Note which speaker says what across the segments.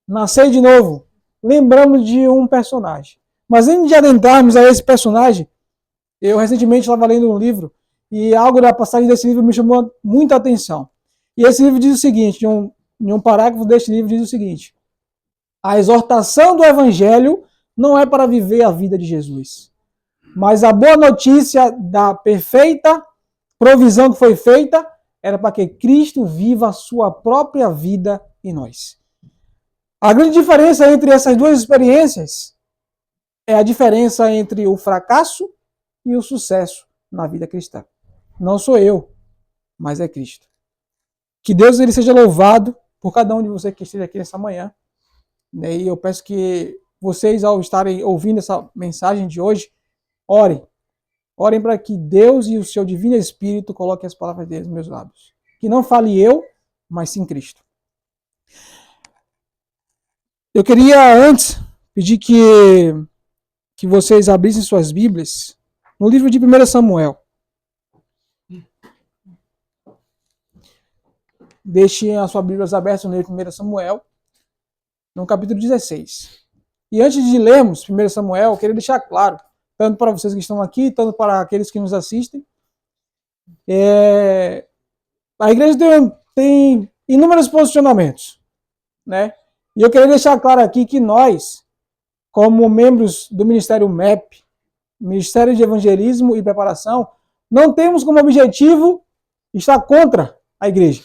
Speaker 1: nascer de novo, lembramos de um personagem. Mas antes de adentrarmos a esse personagem, eu recentemente estava lendo um livro e algo da passagem desse livro me chamou muita atenção. E esse livro diz o seguinte, em um parágrafo deste livro diz o seguinte: a exortação do Evangelho não é para viver a vida de Jesus, mas a boa notícia da perfeita provisão que foi feita era para que Cristo viva a sua própria vida em nós. A grande diferença entre essas duas experiências é a diferença entre o fracasso e o sucesso na vida cristã. Não sou eu, mas é Cristo. Que Deus ele seja louvado por cada um de vocês que esteja aqui nessa manhã. E eu peço que vocês, ao estarem ouvindo essa mensagem de hoje, orem. Orem para que Deus e o seu divino Espírito coloquem as palavras deles nos meus lábios. Que não fale eu, mas sim Cristo. Eu queria antes pedir que vocês abrissem suas Bíblias no livro de 1 Samuel. Deixem as suas Bíblias abertas no livro de 1 Samuel, no capítulo 16. E antes de lermos 1 Samuel, eu queria deixar claro, tanto para vocês que estão aqui, tanto para aqueles que nos assistem, a igreja tem inúmeros posicionamentos, né? E eu queria deixar claro aqui que nós, como membros do Ministério MEP, Ministério de Evangelismo e Preparação, não temos como objetivo estar contra a igreja.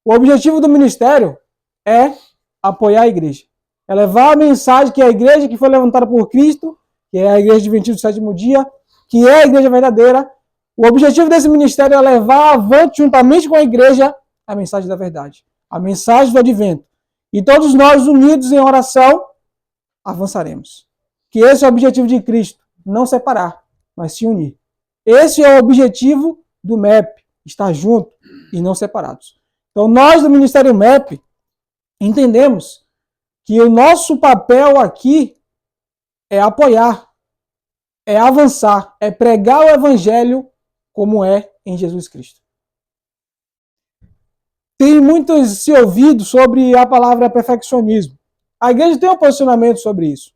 Speaker 1: O objetivo do ministério é apoiar a igreja. É levar a mensagem que a igreja que foi levantada por Cristo, que é a igreja adventista do sétimo dia, que é a igreja verdadeira, o objetivo desse ministério é levar avante, juntamente com a igreja, a mensagem da verdade, a mensagem do advento. E todos nós, unidos em oração, avançaremos. Que esse é o objetivo de Cristo, não separar, mas se unir. Esse é o objetivo do MEP, estar junto e não separados. Então nós do Ministério MEP entendemos que o nosso papel aqui é apoiar, é avançar, é pregar o Evangelho como é em Jesus Cristo. Tem muito se ouvido sobre a palavra perfeccionismo. A igreja tem um posicionamento sobre isso.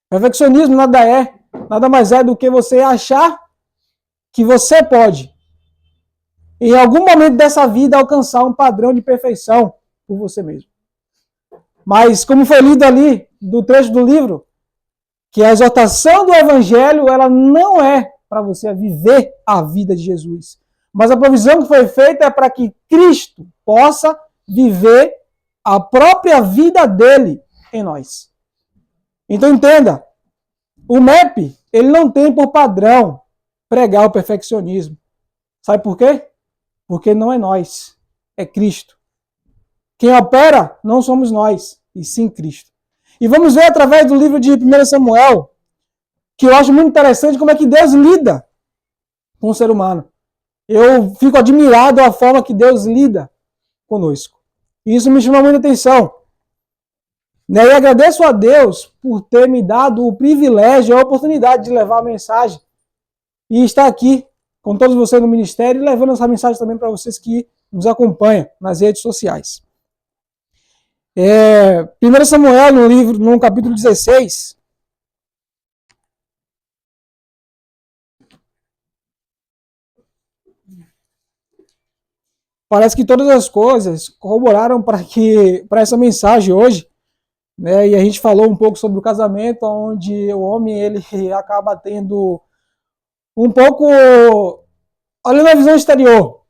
Speaker 1: Perfeccionismo nada mais é do que você achar que você pode, em algum momento dessa vida, alcançar um padrão de perfeição por você mesmo. Mas, como foi lido ali, do trecho do livro, que a exortação do Evangelho, ela não é para você viver a vida de Jesus. Mas a provisão que foi feita é para que Cristo possa viver a própria vida dele em nós. Então entenda, o MEP, ele não tem por padrão pregar o perfeccionismo. Sabe por quê? Porque não é nós, é Cristo. Quem opera não somos nós, e sim Cristo. E vamos ver através do livro de 1 Samuel, que eu acho muito interessante como é que Deus lida com o ser humano. Eu fico admirado da forma que Deus lida conosco. E isso me chama muita atenção. E agradeço a Deus por ter me dado o privilégio, a oportunidade de levar a mensagem e estar aqui com todos vocês no ministério e levando essa mensagem também para vocês que nos acompanham nas redes sociais. 1 Samuel, no capítulo 16, parece que todas as coisas corroboraram para essa mensagem hoje, né? E a gente falou um pouco sobre o casamento, onde o homem ele acaba tendo um pouco, olhando a visão exterior,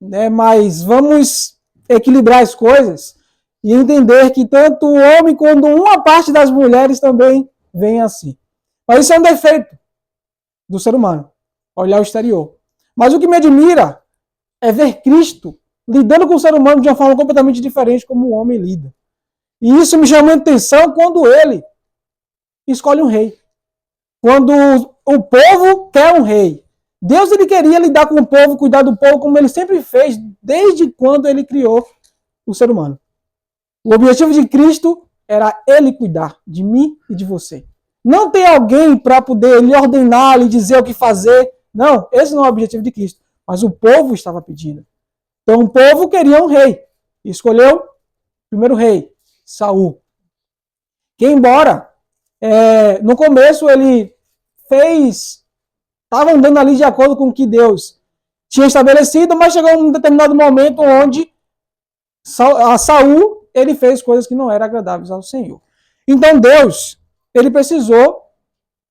Speaker 1: né? Mas vamos equilibrar as coisas e entender que tanto o homem quanto uma parte das mulheres também vem assim. Mas isso é um defeito do ser humano, olhar o exterior. Mas o que me admira é ver Cristo lidando com o ser humano de uma forma completamente diferente como o homem lida. E isso me chama a atenção quando ele escolhe um rei. Quando o povo quer um rei. Deus ele queria lidar com o povo, cuidar do povo, como ele sempre fez, desde quando ele criou o ser humano. O objetivo de Cristo era ele cuidar de mim e de você. Não tem alguém para poder lhe ordenar, lhe dizer o que fazer. Não, esse não é o objetivo de Cristo. Mas o povo estava pedindo. Então o povo queria um rei. E escolheu o primeiro rei, Saul. Que embora no começo ele estava andando ali de acordo com o que Deus tinha estabelecido, mas chegou um determinado momento onde a Saul ele fez coisas que não eram agradáveis ao Senhor. Então Deus ele precisou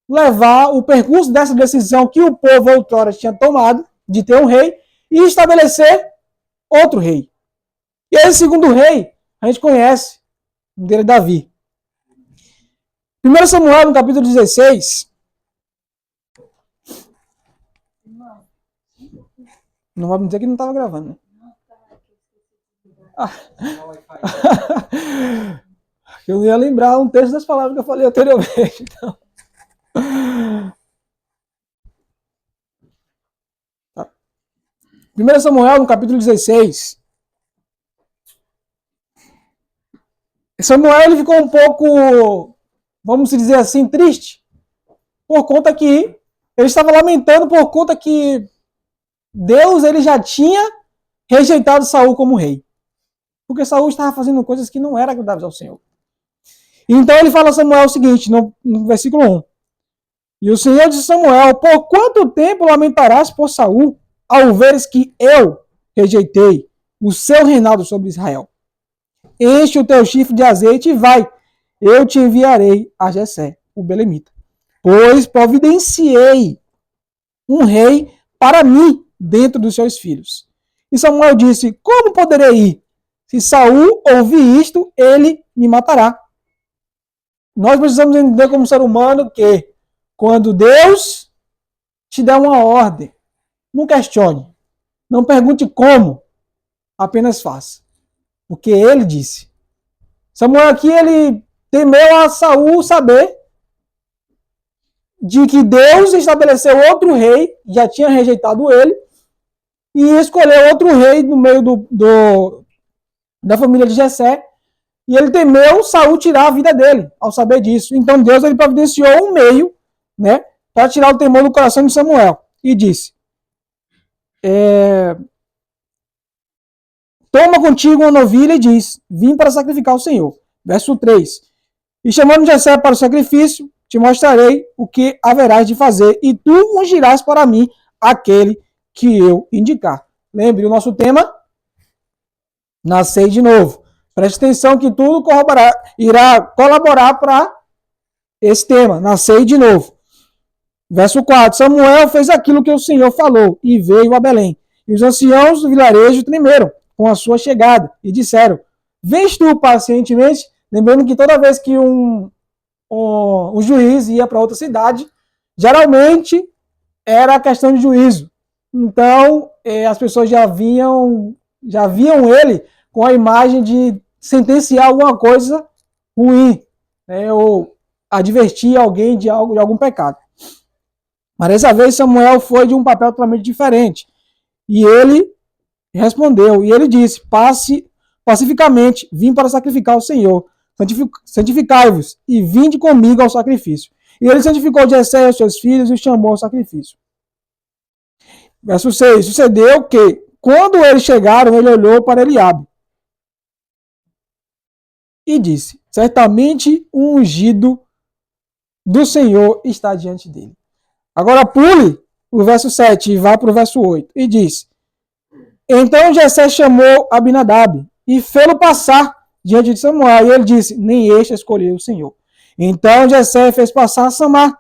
Speaker 1: levar o percurso dessa decisão que o povo outrora tinha tomado de ter um rei e estabelecer outro rei. E esse segundo rei a gente conhece, o dele é Davi. 1 Samuel, no capítulo 16. Não vai me dizer que não estava gravando, né? Eu ia lembrar um texto das palavras que eu falei anteriormente. Então. 1 Samuel, no capítulo 16. Samuel ele ficou um pouco, vamos dizer assim, triste, por conta que ele estava lamentando por conta que Deus ele já tinha rejeitado Saul como rei. Porque Saul estava fazendo coisas que não eram agradáveis ao Senhor. Então ele fala a Samuel o seguinte, no versículo 1. E o Senhor disse a Samuel, por quanto tempo lamentarás por Saul, ao veres que eu rejeitei o seu reinado sobre Israel? Enche o teu chifre de azeite e vai, eu te enviarei a Jessé, o belemita. Pois providenciei um rei para mim dentro dos seus filhos. E Samuel disse, como poderei ir? Se Saul ouvir isto, ele me matará. Nós precisamos entender como ser humano que quando Deus te der uma ordem, não questione, não pergunte como, apenas faça. Porque ele disse. Samuel aqui, ele temeu a Saul saber de que Deus estabeleceu outro rei, já tinha rejeitado ele, e escolheu outro rei no meio da família de Jessé, e ele temeu Saul tirar a vida dele, ao saber disso. Então Deus ele providenciou um meio, né, para tirar o temor do coração de Samuel, e disse, toma contigo uma novilha e diz, vim para sacrificar o Senhor. Verso 3. E chamando Jessé para o sacrifício, te mostrarei o que haverás de fazer, e tu ungirás para mim aquele que eu indicar. Lembre o nosso tema? Nascei de novo. Preste atenção que tudo irá colaborar para esse tema. Nascei de novo. Verso 4. Samuel fez aquilo que o Senhor falou e veio a Belém. E os anciãos do vilarejo tremeram com a sua chegada e disseram, vens tu pacientemente? Lembrando que toda vez que um juiz ia para outra cidade, geralmente era questão de juízo. Então, as pessoas já viam ele com a imagem de sentenciar alguma coisa ruim, né, ou advertir alguém de algum pecado. Mas dessa vez Samuel foi de um papel totalmente diferente. E ele respondeu, e ele disse, pacificamente, vim para sacrificar o Senhor. Santificai-vos e vinde comigo ao sacrifício. E ele santificou Jessé e os seus filhos e os chamou ao sacrifício. Verso 6. Sucedeu que, quando eles chegaram, ele olhou para Eliabe e disse, certamente o ungido do Senhor está diante dele. Agora pule o verso 7 e vá para o verso 8. E diz, então Jessé chamou Abinadab e fê-lo passar diante de Samuel. E ele disse, nem este escolheu o Senhor. Então Jessé fez passar Samar.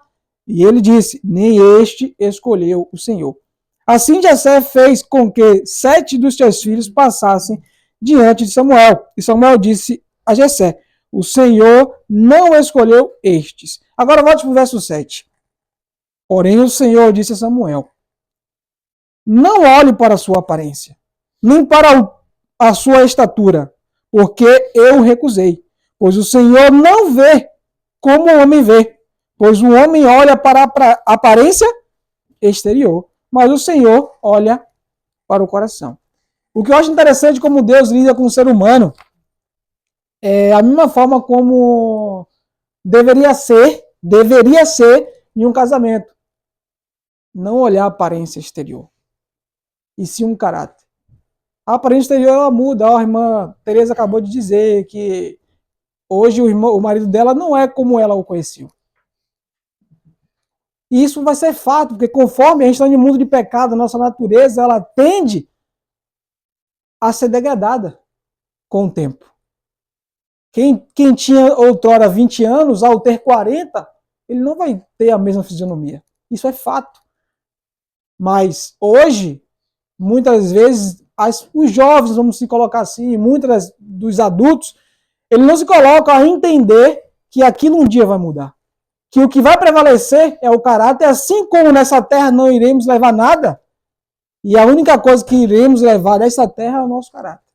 Speaker 1: E ele disse, nem este escolheu o Senhor. Assim Jessé fez com que 7 dos seus filhos passassem diante de Samuel. E Samuel disse a Jessé, o Senhor não escolheu estes. Agora volte para o verso 7. Porém o Senhor disse a Samuel, não olhe para a sua aparência, nem para a sua estatura, porque eu recusei. Pois o Senhor não vê como o homem vê, pois o homem olha para a aparência exterior, mas o Senhor olha para o coração. O que eu acho interessante como Deus lida com o ser humano é a mesma forma como deveria ser em um casamento. Não olhar a aparência exterior, e sim um caráter. A aparência exterior ela muda. A irmã Tereza acabou de dizer que Hoje o marido dela não é como ela o conheceu. E isso vai ser fato, porque conforme a gente está no mundo de pecado, a nossa natureza, ela tende a ser degradada com o tempo. Quem tinha outrora 20 anos, ao ter 40, ele não vai ter a mesma fisionomia. Isso é fato. Mas hoje, muitas vezes, os jovens, vamos se colocar assim, muitos dos adultos, eles não se colocam a entender que aquilo um dia vai mudar. Que o que vai prevalecer é o caráter, assim como nessa terra não iremos levar nada, e a única coisa que iremos levar dessa terra é o nosso caráter.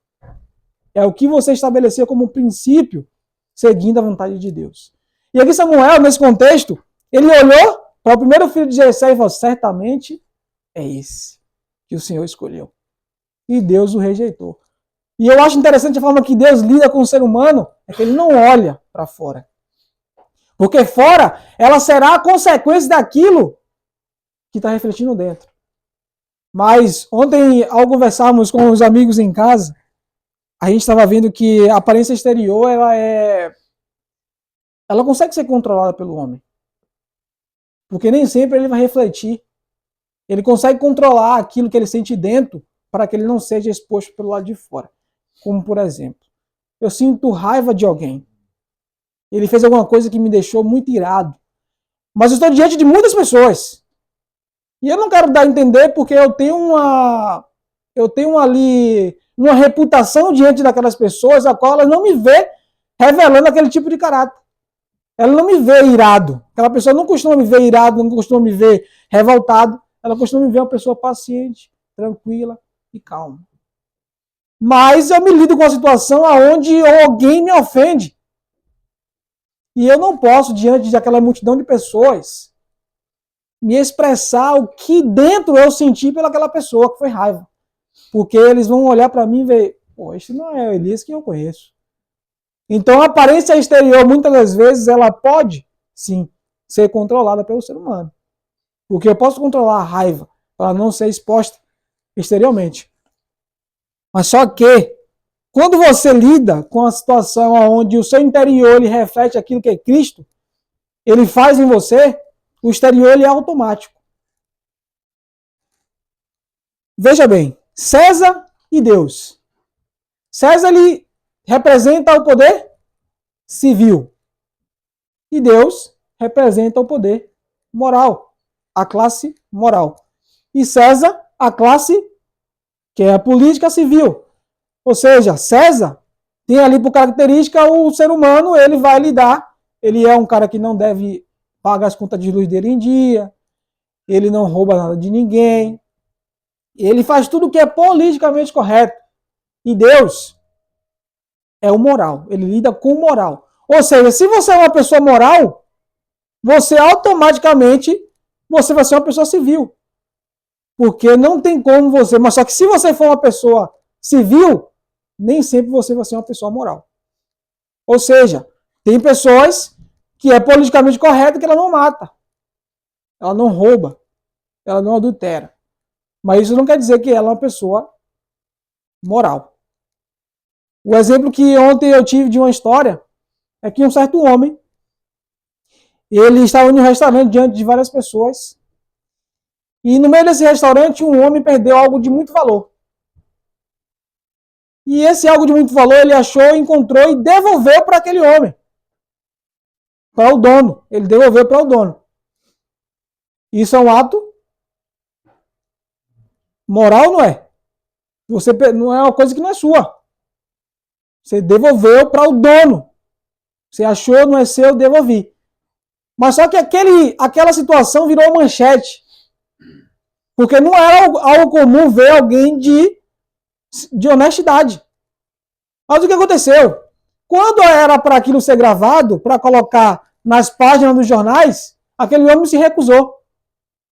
Speaker 1: É o que você estabeleceu como princípio, seguindo a vontade de Deus. E aqui Samuel, nesse contexto, ele olhou para o primeiro filho de Jessé e falou, certamente é esse que o Senhor escolheu. E Deus o rejeitou. E eu acho interessante a forma que Deus lida com o ser humano, é que ele não olha para fora. Porque fora, ela será a consequência daquilo que está refletindo dentro. Mas ontem, ao conversarmos com os amigos em casa, a gente estava vendo que a aparência exterior, ela consegue ser controlada pelo homem. Porque nem sempre ele vai refletir. Ele consegue controlar aquilo que ele sente dentro para que ele não seja exposto pelo lado de fora. Como, por exemplo, eu sinto raiva de alguém. Ele fez alguma coisa que me deixou muito irado. Mas eu estou diante de muitas pessoas. E eu não quero dar a entender porque eu tenho ali uma reputação diante daquelas pessoas a qual elas não me vê revelando aquele tipo de caráter. Ela não me vê irado. Aquela pessoa não costuma me ver irado, não costuma me ver revoltado. Ela costuma me ver uma pessoa paciente, tranquila e calma. Mas eu me lido com a situação onde alguém me ofende. E eu não posso, diante daquela multidão de pessoas, me expressar o que dentro eu senti pelaquela pessoa, que foi raiva. Porque eles vão olhar para mim e ver, pô, esse não é o Elias que eu conheço. Então a aparência exterior, muitas das vezes, ela pode, sim, ser controlada pelo ser humano. Porque eu posso controlar a raiva para não ser exposta exteriormente. Mas só que, quando você lida com a situação onde o seu interior ele reflete aquilo que é Cristo, ele faz em você, o exterior ele é automático. Veja bem, César e Deus. César ele representa o poder civil. E Deus representa o poder moral, a classe moral. E César, a classe que é a política civil. Ou seja, César tem ali por característica o ser humano, ele vai lidar, ele é um cara que não deve pagar as contas de luz dele em dia, ele não rouba nada de ninguém, ele faz tudo o que é politicamente correto. E Deus é o moral, ele lida com o moral. Ou seja, se você é uma pessoa moral, você automaticamente você vai ser uma pessoa civil. Porque não tem como você, mas só que se você for uma pessoa civil, nem sempre você vai ser uma pessoa moral. Ou seja, tem pessoas que é politicamente correto que ela não mata, ela não rouba, ela não adultera. Mas isso não quer dizer que ela é uma pessoa moral. O exemplo que ontem eu tive de uma história é que um certo homem, ele estava em um restaurante diante de várias pessoas, e no meio desse restaurante um homem perdeu algo de muito valor. E esse algo de muito valor ele achou, encontrou e devolveu para aquele homem. Para o dono. Ele devolveu para o dono. Isso é um ato moral, não é? Você não é uma coisa que não é sua. Você devolveu para o dono. Você achou, não é seu, devolvi. Mas só que aquela situação virou manchete. Porque não era algo comum ver alguém de honestidade. Mas o que aconteceu? Quando era para aquilo ser gravado, para colocar nas páginas dos jornais, aquele homem se recusou.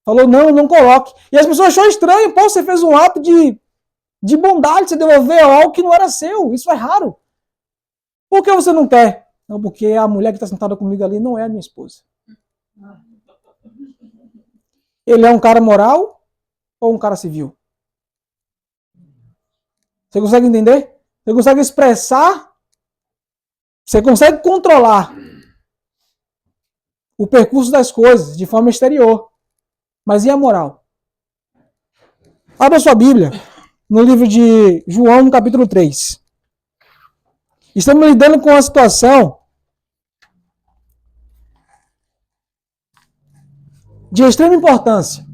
Speaker 1: Falou, não coloque. E as pessoas acharam estranho, pô, você fez um ato de bondade, você devolveu algo que não era seu. Isso é raro. Por que você não quer? Não, porque a mulher que está sentada comigo ali não é a minha esposa. Ele é um cara moral ou um cara civil? Você consegue entender? Você consegue expressar Você consegue controlar o percurso das coisas de forma exterior. Mas e a moral? Abra sua Bíblia no livro de João, no capítulo 3. Estamos lidando com uma situação de extrema importância.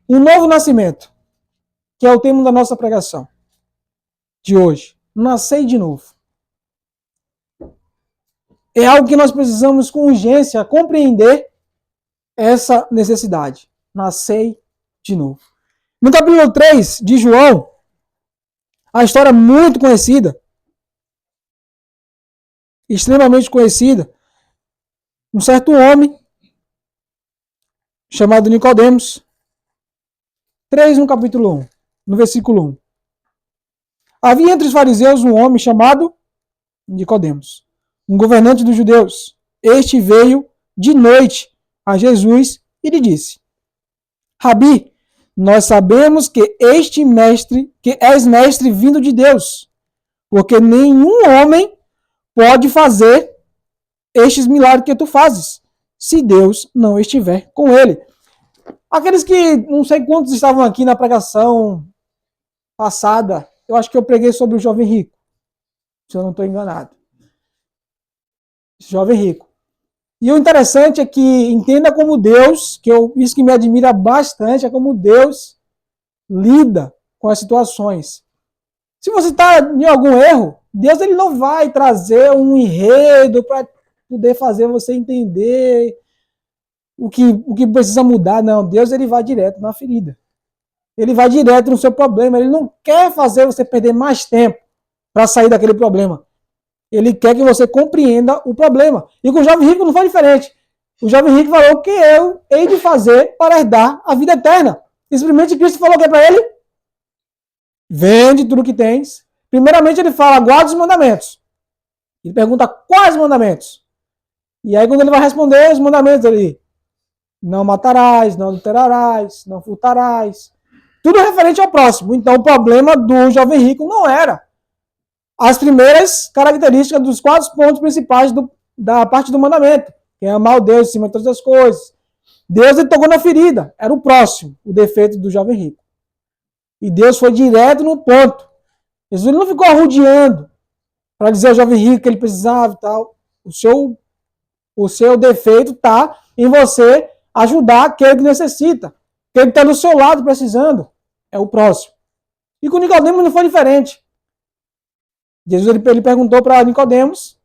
Speaker 1: Um novo nascimento, que é o tema da nossa pregação de hoje. Nascer de novo. É algo que nós precisamos com urgência compreender essa necessidade. Nascer de novo. No capítulo 3 de João, a história muito conhecida, extremamente conhecida, um certo homem chamado Nicodemos, 3 no capítulo 1, no versículo 1. Havia entre os fariseus um homem chamado Nicodemos, um governante dos judeus. Este veio de noite a Jesus e lhe disse: Rabi, nós sabemos que és mestre vindo de Deus, porque nenhum homem pode fazer estes milagres que tu fazes, se Deus não estiver com ele. Aqueles que não sei quantos estavam aqui na pregação passada, eu acho que eu preguei sobre o jovem rico, se eu não estou enganado. Jovem rico. E o interessante é que entenda como Deus, isso que me admira bastante, é como Deus lida com as situações. Se você está em algum erro, Deus ele não vai trazer um enredo para poder fazer você entender o que precisa mudar. Não, Deus ele vai direto na ferida. Ele vai direto no seu problema. Ele não quer fazer você perder mais tempo para sair daquele problema. Ele quer que você compreenda o problema. E com o jovem rico não foi diferente. O jovem rico falou: o que eu hei de fazer para herdar a vida eterna? E simplesmente Cristo falou o que para ele? Vende tudo que tens. Primeiramente ele fala: guarda os mandamentos. Ele pergunta: quais mandamentos? E aí quando ele vai responder os mandamentos ali: não matarás, não adulterarás, não furtarás. Tudo referente ao próximo. Então o problema do jovem rico não era as primeiras características dos 4 pontos principais da parte do mandamento, que é amar o Deus acima de todas as coisas. Deus ele tocou na ferida, era o próximo, o defeito do jovem rico. E Deus foi direto no ponto. Jesus não ficou arrodeando para dizer ao jovem rico que ele precisava e tal. O seu defeito está em você ajudar aquele que necessita, aquele que está do seu lado precisando, é o próximo. E com Nicodemos não foi diferente. Jesus ele perguntou para Nicodemos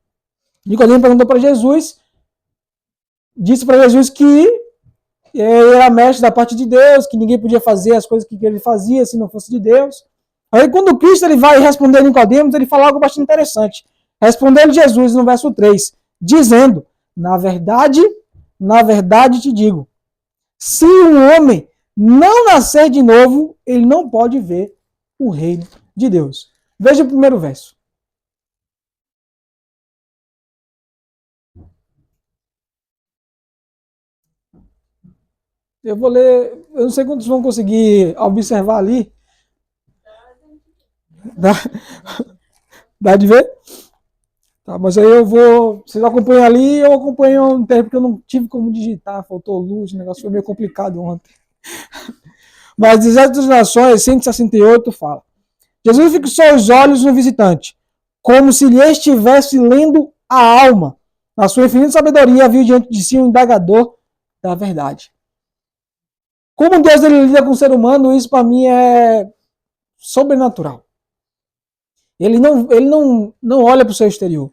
Speaker 1: perguntou para Jesus, disse para Jesus que ele era mestre da parte de Deus, que ninguém podia fazer as coisas que ele fazia se não fosse de Deus. Aí quando Cristo ele vai responder a Nicodemos, ele fala algo bastante interessante. Respondeu Jesus no verso 3, dizendo: na verdade te digo, se um homem não nascer de novo, ele não pode ver o reino de Deus. Veja o primeiro verso. Eu vou ler, eu não sei quantos vão conseguir observar ali. Dá de ver? Tá, mas aí eu vou. Vocês acompanham ali, eu acompanho um tempo porque eu não tive como digitar, faltou luz, o negócio foi meio complicado ontem. Mas das outras nações, 168 fala: Jesus fixou os olhos no visitante, como se lhe estivesse lendo a alma. Na sua infinita sabedoria, viu diante de si um indagador da verdade. Como Deus ele lida com o ser humano, isso para mim é sobrenatural. Ele não olha para o seu exterior.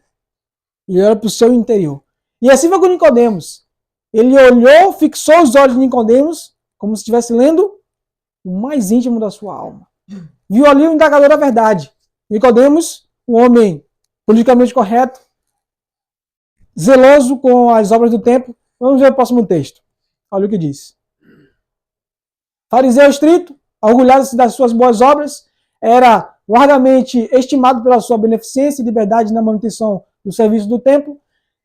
Speaker 1: Ele olha para o seu interior. E assim foi com Nicodemos. Ele olhou, fixou os olhos de Nicodemos, como se estivesse lendo o mais íntimo da sua alma. Viu ali o indagador da verdade. Nicodemos, um homem politicamente correto, zeloso com as obras do templo. Vamos ver o próximo texto. Olha o que diz. Fariseu estrito, orgulhado das suas boas obras, era largamente estimado pela sua beneficência e liberdade na manutenção do serviço do templo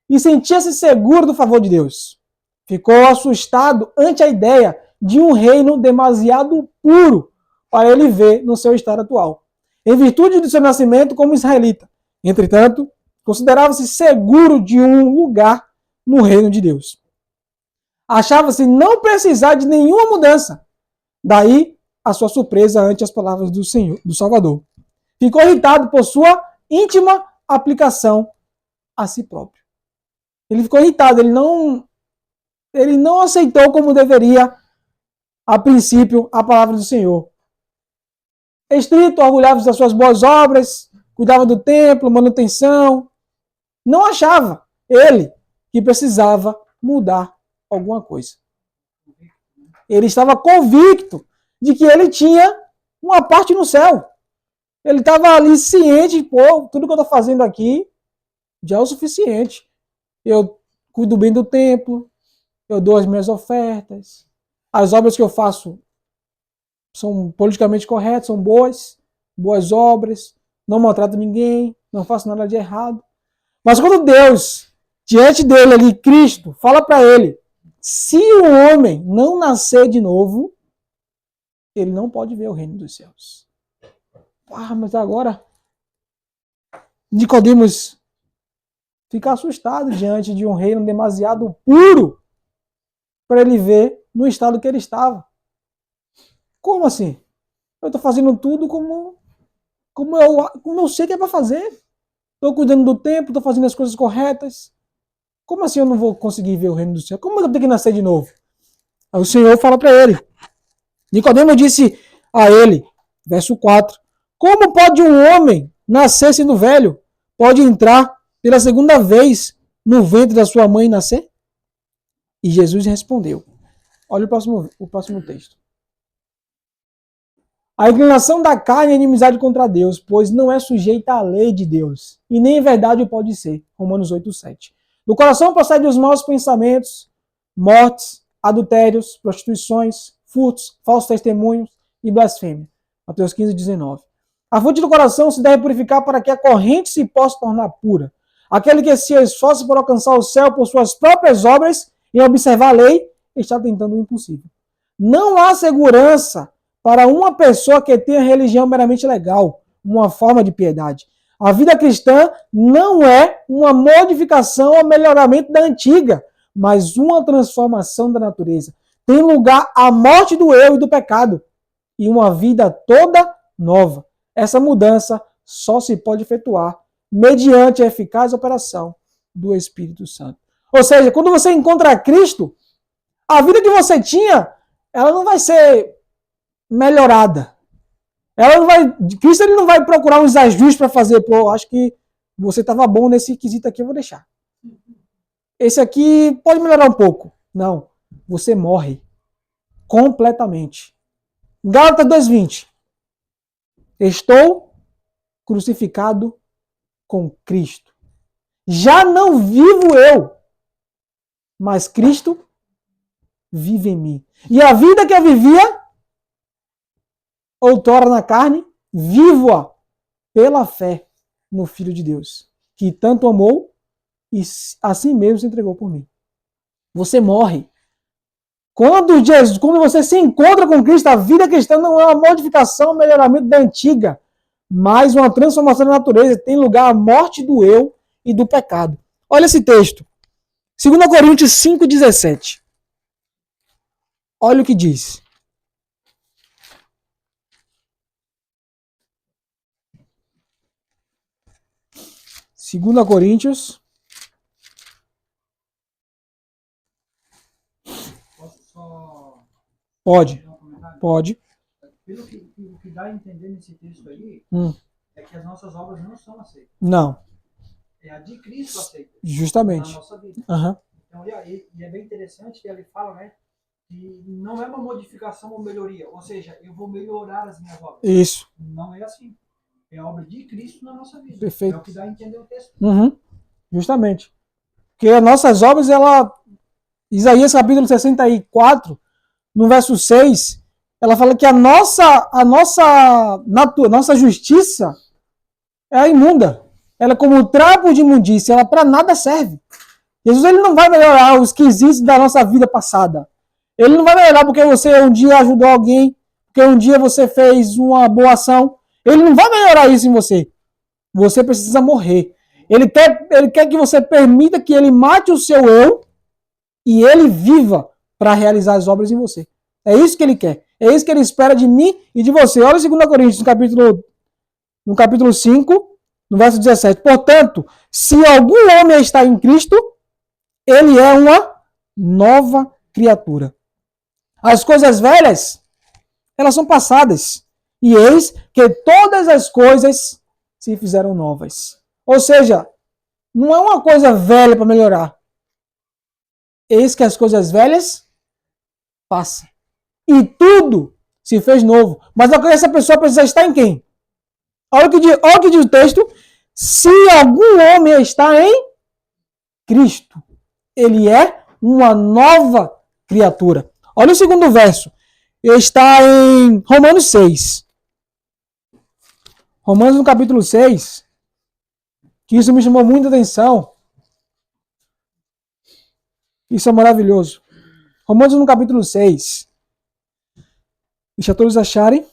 Speaker 1: e sentia-se seguro do favor de Deus. Ficou assustado ante a ideia de um reino demasiado puro para ele ver no seu estado atual. Em virtude do seu nascimento como israelita, Entretanto, considerava-se seguro de um lugar no reino de Deus. Achava-se não precisar de nenhuma mudança. Daí a sua surpresa ante as palavras do Senhor, do Salvador. Ficou irritado por sua íntima aplicação a si próprio. Ele ficou irritado, ele não aceitou como deveria, a princípio, a palavra do Senhor. Estrito, orgulhava-se das suas boas obras, cuidava do templo, manutenção. Não achava ele que precisava mudar alguma coisa. Ele estava convicto de que ele tinha uma parte no céu. Ele estava ali ciente, pô, tudo que eu estou fazendo aqui já é o suficiente. Eu cuido bem do templo, eu dou as minhas ofertas, as obras que eu faço são politicamente corretas, são boas obras, não maltrato ninguém, não faço nada de errado. Mas quando Deus, diante dele ali, Cristo, fala para ele, se o homem não nascer de novo, ele não pode ver o reino dos céus. Ah, mas agora Nicodemos fica assustado diante de um reino demasiado puro para ele ver no estado que ele estava. Como assim? Eu estou fazendo tudo como eu sei que é para fazer. Estou cuidando do tempo, estou fazendo as coisas corretas. Como assim eu não vou conseguir ver o reino do céu? Como eu tenho que nascer de novo? Aí o Senhor fala para ele. Nicodemo disse a ele, verso 4, como pode um homem nascer sendo velho? Pode entrar pela segunda vez no ventre da sua mãe e nascer? E Jesus respondeu. Olha o próximo texto. A inclinação da carne é inimizade contra Deus, pois não é sujeita à lei de Deus, e nem em verdade o pode ser. Romanos 8:7. Do coração procedem os maus pensamentos, mortes, adultérios, prostituições, furtos, falsos testemunhos e blasfêmia. Mateus 15:19. A fonte do coração se deve purificar para que a corrente se possa tornar pura. Aquele que se esforça por alcançar o céu por suas próprias obras e observar a lei, está tentando o impossível. Não há segurança para uma pessoa que tem a religião meramente legal, uma forma de piedade. A vida cristã não é uma modificação ou melhoramento da antiga, mas uma transformação da natureza. Tem lugar a morte do eu e do pecado e uma vida toda nova. Essa mudança só se pode efetuar mediante a eficaz operação do Espírito Santo. Ou seja, quando você encontra Cristo, a vida que você tinha, ela não vai ser melhorada. Cristo ele não vai procurar uns ajustes para fazer, pô, acho que você estava bom nesse quesito aqui, eu vou deixar. Esse aqui pode melhorar um pouco. Não, você morre completamente. Gálatas 2:20. Estou crucificado com Cristo. Já não vivo eu, mas Cristo vive em mim. E a vida que eu vivia, outrora na carne, vivo-a pela fé no Filho de Deus, que tanto amou e assim mesmo se entregou por mim. Você morre. Quando você se encontra com Cristo, a vida cristã não é uma modificação, um melhoramento da antiga, mas uma transformação da natureza. Tem lugar a morte do eu e do pecado. Olha esse texto. 2 Coríntios 5:17. Olha o que diz. Segunda Coríntios.
Speaker 2: Posso só
Speaker 1: Pode.
Speaker 2: dar um comentário?
Speaker 1: Pode.
Speaker 2: Pelo que dá a entender nesse texto aí, é que as nossas obras não são aceitas.
Speaker 1: Não.
Speaker 2: É a de Cristo aceita.
Speaker 1: Justamente.
Speaker 2: Na nossa vida.
Speaker 1: Uhum.
Speaker 2: Então, e é bem interessante que ele fala, né, que não é uma modificação ou melhoria. Ou seja, eu vou melhorar as minhas obras.
Speaker 1: Isso.
Speaker 2: Não é assim. É a obra de Cristo na nossa vida.
Speaker 1: Perfeito.
Speaker 2: É o que dá a entender o texto.
Speaker 1: Uhum. Justamente. Porque as nossas obras, Isaías capítulo 64, no verso 6, ela fala que a nossa justiça é imunda. Ela é como um trapo de imundícia, ela para nada serve. Jesus ele não vai melhorar os quesitos da nossa vida passada. Ele não vai melhorar porque você um dia ajudou alguém, porque um dia você fez uma boa ação. Ele não vai melhorar isso em você. Você precisa morrer. Ele quer que você permita que ele mate o seu eu e ele viva para realizar as obras em você. É isso que ele quer. É isso que ele espera de mim e de você. Olha 2 Coríntios, no capítulo 5, no verso 17. Portanto, se algum homem está em Cristo, ele é uma nova criatura. As coisas velhas, elas são passadas. E eis que todas as coisas se fizeram novas. Ou seja, não é uma coisa velha para melhorar. Eis que as coisas velhas passam. E tudo se fez novo. Mas essa pessoa precisa estar em quem? Olha o que diz o texto. Se algum homem está em Cristo, ele é uma nova criatura. Olha o segundo verso. Está em Romanos 6. Romanos no capítulo 6. Que isso me chamou muita atenção. Isso é maravilhoso. Romanos no capítulo 6. Deixa todos acharem.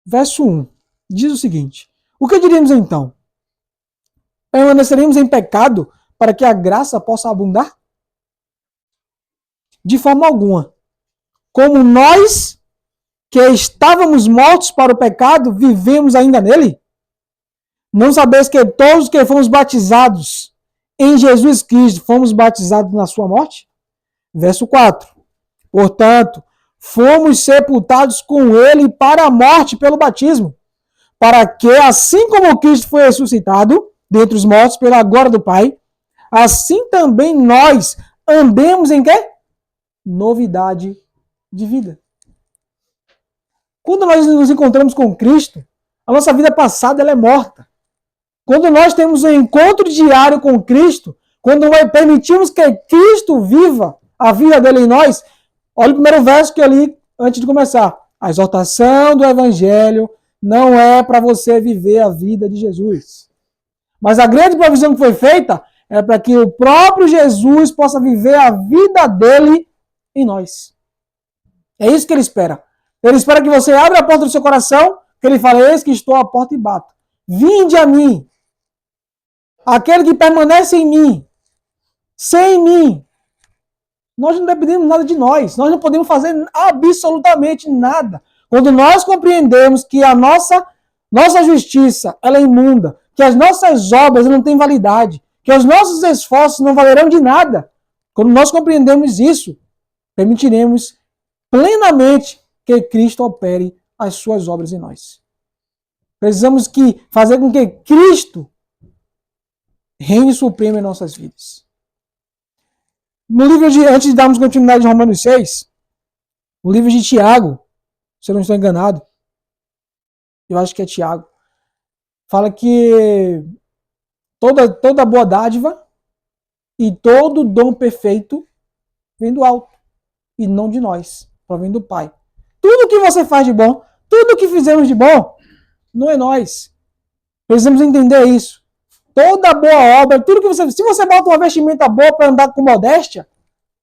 Speaker 1: Verso 1. Diz o seguinte. O que diríamos então? Permaneceremos em pecado para que a graça possa abundar? De forma alguma. Como nós, que estávamos mortos para o pecado, vivemos ainda nele? Não sabeis que todos que fomos batizados em Jesus Cristo, fomos batizados na sua morte? Verso 4. Portanto, fomos sepultados com ele para a morte pelo batismo, para que, assim como Cristo foi ressuscitado dentre os mortos pela glória do Pai, assim também nós andemos em quê? Novidade de vida. Quando nós nos encontramos com Cristo, a nossa vida passada ela é morta. Quando nós temos um encontro diário com Cristo, quando nós permitimos que Cristo viva a vida dele em nós, olha o primeiro verso que eu li antes de começar. A exortação do Evangelho não é para você viver a vida de Jesus. Mas a grande provisão que foi feita é para que o próprio Jesus possa viver a vida dele em nós. É isso que ele espera. Ele espera que você abra a porta do seu coração, que ele fale, eis que estou à porta e bato. Vinde a mim. Aquele que permanece em mim, sem mim, nós não dependemos nada de nós não podemos fazer absolutamente nada. Quando nós compreendemos que a nossa justiça ela é imunda, que as nossas obras não têm validade, que os nossos esforços não valerão de nada, quando nós compreendemos isso, permitiremos plenamente que Cristo opere as suas obras em nós. Precisamos fazer com que Cristo reine supremo em nossas vidas. No livro antes de darmos continuidade em Romanos 6, o livro de Tiago, se eu não estou enganado, eu acho que é Tiago, fala que toda boa dádiva e todo dom perfeito vem do alto e não de nós, provém do Pai. Tudo que você faz de bom, tudo que fizemos de bom, não é nós. Precisamos entender isso. Toda boa obra, tudo que você... Se você bota uma vestimenta boa para andar com modéstia,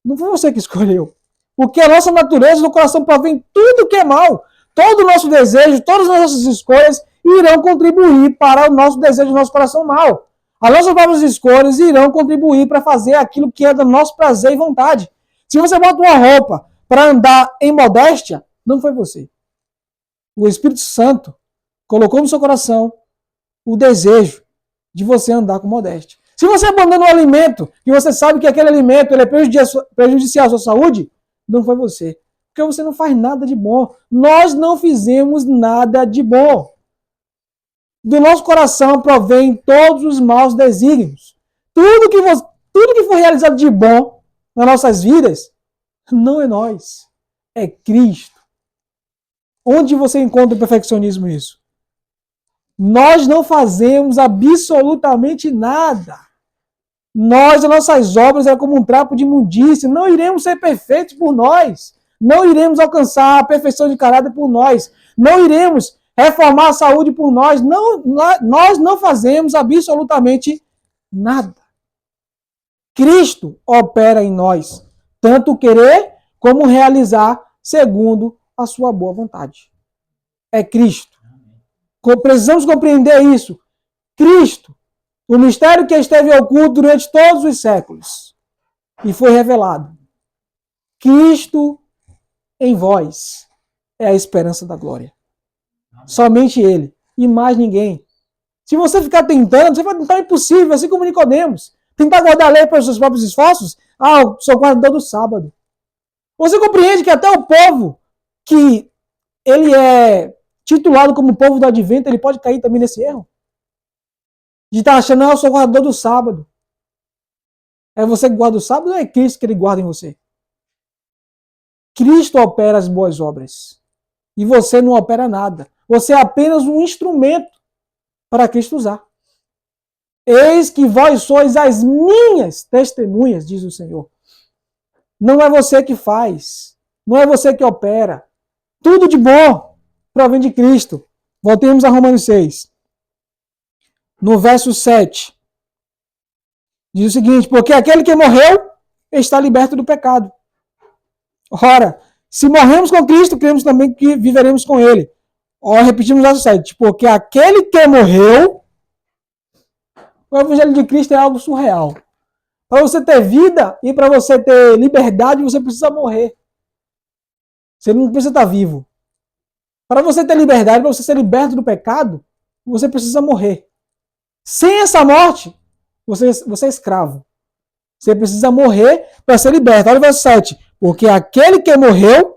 Speaker 1: não foi você que escolheu. Porque a nossa natureza, no coração provém tudo que é mal. Todo o nosso desejo, todas as nossas escolhas irão contribuir para o nosso desejo do nosso coração mal. As nossas próprias escolhas irão contribuir para fazer aquilo que é do nosso prazer e vontade. Se você bota uma roupa para andar em modéstia, não foi você. O Espírito Santo colocou no seu coração o desejo de você andar com modéstia. Se você abandona um alimento e você sabe que aquele alimento ele é prejudicial à sua saúde, não foi você. Porque você não faz nada de bom. Nós não fizemos nada de bom. Do nosso coração provém todos os maus desígnios. Tudo que for realizado de bom nas nossas vidas, não é nós. É Cristo. Onde você encontra o perfeccionismo nisso? Nós não fazemos absolutamente nada. As nossas obras é como um trapo de imundícia. Não iremos ser perfeitos por nós. Não iremos alcançar a perfeição de caráter por nós. Não iremos reformar a saúde por nós. Nós não fazemos absolutamente nada. Cristo opera em nós, tanto querer como realizar segundo a sua boa vontade. É Cristo. Precisamos compreender isso. Cristo, o mistério que esteve oculto durante todos os séculos e foi revelado. Cristo em vós é a esperança da glória. Somente Ele e mais ninguém. Se você ficar tentando, você vai tentar o impossível, assim como Nicodemos. Tentar guardar a lei para os seus próprios esforços? Ah, eu sou guardador do sábado. Você compreende que até o povo que ele é titulado como povo do advento, ele pode cair também nesse erro? De estar achando, eu sou guardador do sábado. É você que guarda o sábado ou é Cristo que ele guarda em você? Cristo opera as boas obras. E você não opera nada. Você é apenas um instrumento para Cristo usar. Eis que vós sois as minhas testemunhas, diz o Senhor. Não é você que faz. Não é você que opera. Tudo de bom provém de Cristo. Voltemos a Romanos 6. No verso 7. Diz o seguinte, porque aquele que morreu está liberto do pecado. Ora, se morremos com Cristo, cremos também que viveremos com Ele. Ora, repetimos o verso 7. Porque aquele que morreu, o Evangelho de Cristo é algo surreal. Para você ter vida e para você ter liberdade, você precisa morrer. Você não precisa estar vivo. Para você ter liberdade, para você ser liberto do pecado, você precisa morrer. Sem essa morte, você é escravo. Você precisa morrer para ser liberto. Olha o verso 7. Porque aquele que morreu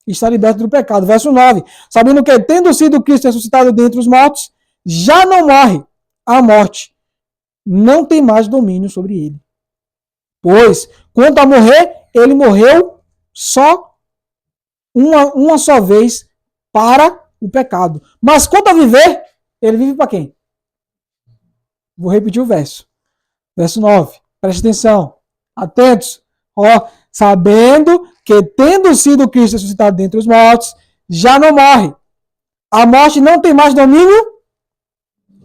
Speaker 1: está liberto do pecado. Verso 9. Sabendo que, tendo sido Cristo ressuscitado dentre os mortos, já não morre. A morte não tem mais domínio sobre ele. Pois, quanto a morrer, ele morreu só uma só vez para o pecado. Mas quanto a viver, ele vive para quem? Vou repetir o verso. Verso 9. Preste atenção. Atentos. Ó, sabendo que, tendo sido Cristo ressuscitado dentre os mortos, já não morre. A morte não tem mais domínio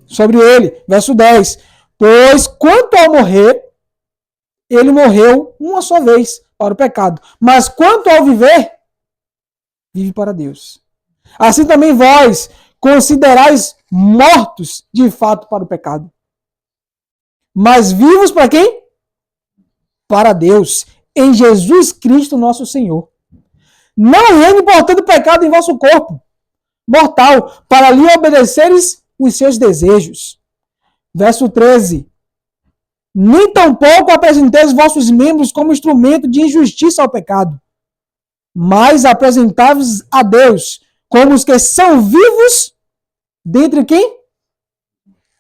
Speaker 1: sobre ele. Verso 10. Pois, quanto ao morrer, ele morreu uma só vez para o pecado. Mas quanto ao viver, vive para Deus. Assim também vós considerais mortos de fato para o pecado. Mas vivos para quem? Para Deus, em Jesus Cristo nosso Senhor. Não reine, portanto, o pecado em vosso corpo mortal, para lhe obedeceres os seus desejos. Verso 13. Nem tampouco apresenteis vossos membros como instrumento de injustiça ao pecado, mas apresentai-vos a Deus como os que são vivos dentre quem?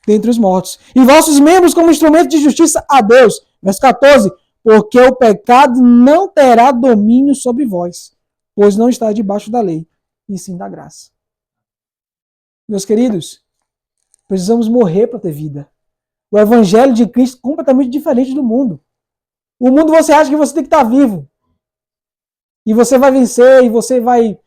Speaker 1: Dentre os mortos. E vossos membros como instrumento de justiça a Deus. Verso 14. Porque o pecado não terá domínio sobre vós, pois não está debaixo da lei, e sim da graça. Meus queridos, precisamos morrer para ter vida. O Evangelho de Cristo é completamente diferente do mundo. O mundo você acha que você tem que estar vivo. E você vai vencer, e você vai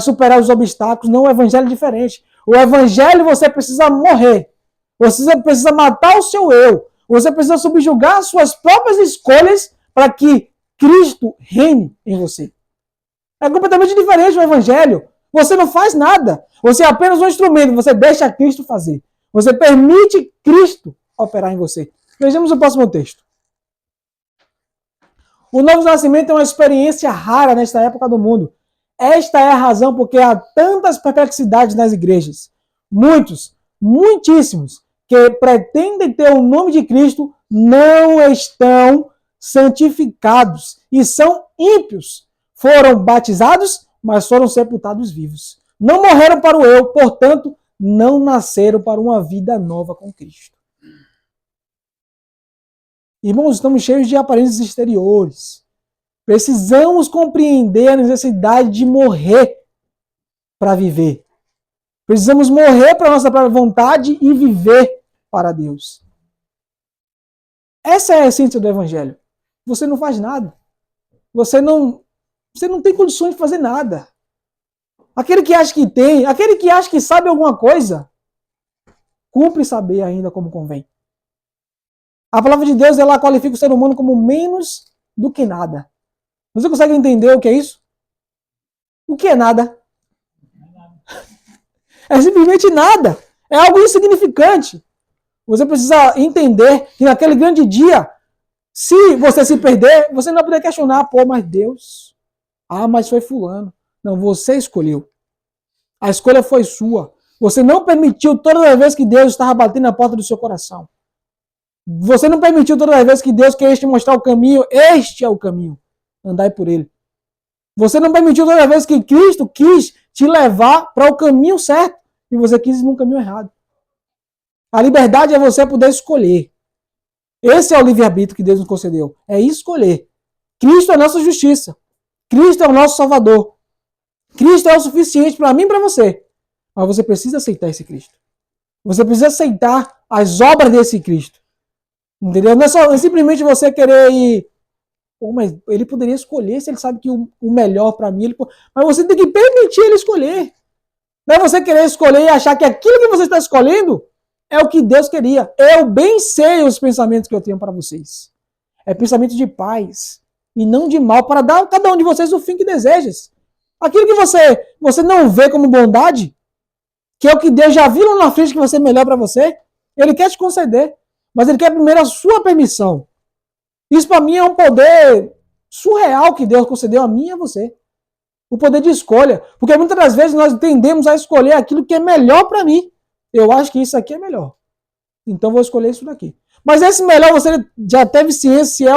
Speaker 1: superar os obstáculos. Não, o Evangelho é diferente. O Evangelho você precisa morrer. Você precisa matar o seu eu. Você precisa subjugar as suas próprias escolhas para que Cristo reine em você. É completamente diferente o Evangelho. Você não faz nada. Você é apenas um instrumento. Você deixa Cristo fazer. Você permite Cristo operar em você. Vejamos o próximo texto. O novo nascimento é uma experiência rara nesta época do mundo. Esta é a razão porque há tantas perplexidades nas igrejas. Muitíssimos, que pretendem ter o nome de Cristo, não estão santificados e são ímpios. Foram batizados, mas foram sepultados vivos. Não morreram para o eu, portanto, não nasceram para uma vida nova com Cristo. Irmãos, estamos cheios de aparências exteriores. Precisamos compreender a necessidade de morrer para viver. Precisamos morrer para a nossa própria vontade e viver para Deus. Essa é a essência do Evangelho. Você não faz nada. Você não tem condições de fazer nada. Aquele que acha que tem, aquele que acha que sabe alguma coisa, cumpre saber ainda como convém. A palavra de Deus, ela qualifica o ser humano como menos do que nada. Você consegue entender o que é isso? O que é nada? É simplesmente nada. É algo insignificante. Você precisa entender que naquele grande dia, se você se perder, você não vai poder questionar, pô, mas Deus, mas foi fulano. Não, você escolheu. A escolha foi sua. Você não permitiu todas as vezes que Deus estava batendo na porta do seu coração. Você não permitiu todas as vezes que Deus queria te mostrar o caminho. Este é o caminho. Andai por ele. Você não permitiu todas as vezes que Cristo quis te levar para o caminho certo e você quis ir no caminho errado. A liberdade é você poder escolher. Esse é o livre-arbítrio que Deus nos concedeu. É escolher. Cristo é a nossa justiça. Cristo é o nosso Salvador. Cristo é o suficiente para mim e para você. Mas você precisa aceitar esse Cristo. Você precisa aceitar as obras desse Cristo. Entendeu? Não é simplesmente você querer ir... Pô, mas ele poderia escolher se ele sabe que o melhor para mim... Mas você tem que permitir ele escolher. Não é você querer escolher e achar que aquilo que você está escolhendo é o que Deus queria. Eu bem sei os pensamentos que eu tenho para vocês. É pensamento de paz e não de mal, para dar a cada um de vocês o fim que desejas. Aquilo que você não vê como bondade, que é o que Deus já viu lá na frente que vai ser melhor para você, ele quer te conceder. Mas ele quer primeiro a sua permissão. Isso para mim é um poder surreal que Deus concedeu a mim e a você. O poder de escolha. Porque muitas das vezes nós tendemos a escolher aquilo que é melhor para mim. Eu acho que isso aqui é melhor. Então vou escolher isso daqui. Mas esse melhor você já teve ciência se é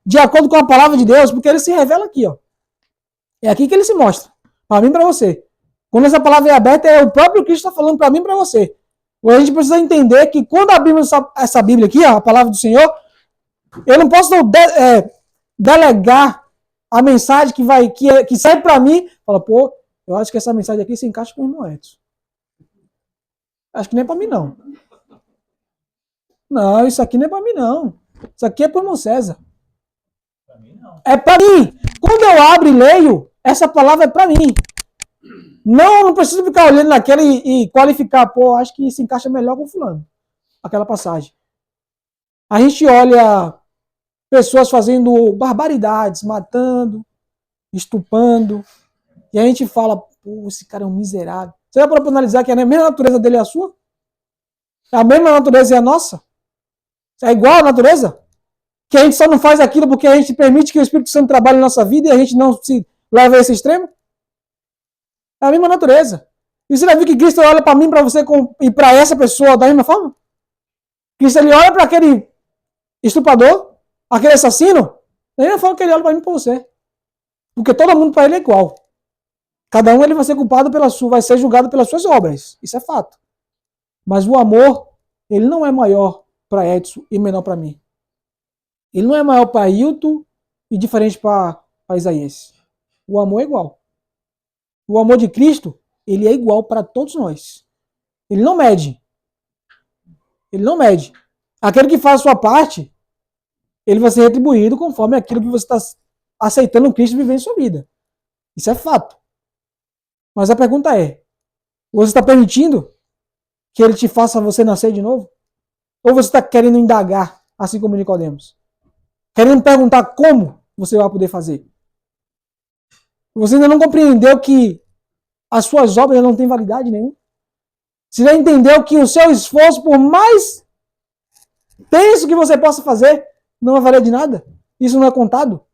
Speaker 1: de acordo com a palavra de Deus, porque ele se revela aqui, ó. É aqui que ele se mostra. Para mim e para você. Quando essa palavra é aberta, é o próprio Cristo está falando para mim e para você. A gente precisa entender que quando abrimos essa Bíblia aqui, ó, a palavra do Senhor, eu não posso delegar a mensagem que sai para mim. Fala, pô, eu acho que essa mensagem aqui se encaixa com o irmão Edson. Acho que nem é para mim, não. Não, isso aqui não é para mim, não. Isso aqui é para o irmão César. Para mim, não. É para mim. Quando eu abro e leio, essa palavra é para mim. Não preciso ficar olhando naquela e qualificar. Pô, acho que se encaixa melhor com fulano. Aquela passagem. A gente olha pessoas fazendo barbaridades, matando, estupando. E a gente fala, pô, esse cara é um miserável. Você vai para analisar que a mesma natureza dele é a sua? A mesma natureza é a nossa? É igual a natureza? Que a gente só não faz aquilo porque a gente permite que o Espírito Santo trabalhe na nossa vida e a gente não se leva a esse extremo? É a mesma natureza. E você já viu que Cristo olha para mim, para você e para essa pessoa da mesma forma? Cristo ele olha para aquele estuprador, aquele assassino, da mesma forma que ele olha para mim e para você. Porque todo mundo para ele é igual. Cada um ele vai ser culpado vai ser julgado pelas suas obras. Isso é fato. Mas o amor, ele não é maior para Edson e menor para mim. Ele não é maior para Hilton e diferente para Isaías. O amor é igual. O amor de Cristo, ele é igual para todos nós. Ele não mede. Ele não mede. Aquele que faz a sua parte, ele vai ser retribuído conforme aquilo que você está aceitando Cristo viver em sua vida. Isso é fato. Mas a pergunta é, você está permitindo que ele te faça você nascer de novo? Ou você está querendo indagar, assim como Nicodemos? Querendo perguntar como você vai poder fazer? Você ainda não compreendeu que as suas obras não têm validade nenhuma? Você já entendeu que o seu esforço, por mais tenso que você possa fazer, não vai valer de nada? Isso não é contado?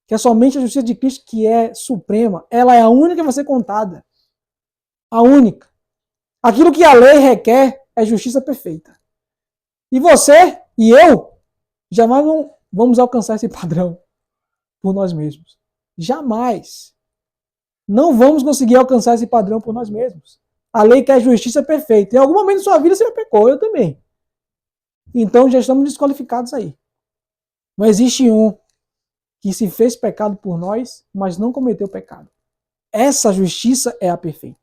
Speaker 1: Que é somente a justiça de Cristo que é suprema. Ela é a única que vai ser contada. A única. Aquilo que a lei requer é justiça perfeita. E você e eu jamais vamos alcançar esse padrão por nós mesmos. Jamais. Não vamos conseguir alcançar esse padrão por nós mesmos. A lei quer justiça perfeita. Em algum momento da sua vida você pecou, eu também. Então já estamos desqualificados aí. Não existe um que se fez pecado por nós, mas não cometeu pecado. Essa justiça é a perfeita.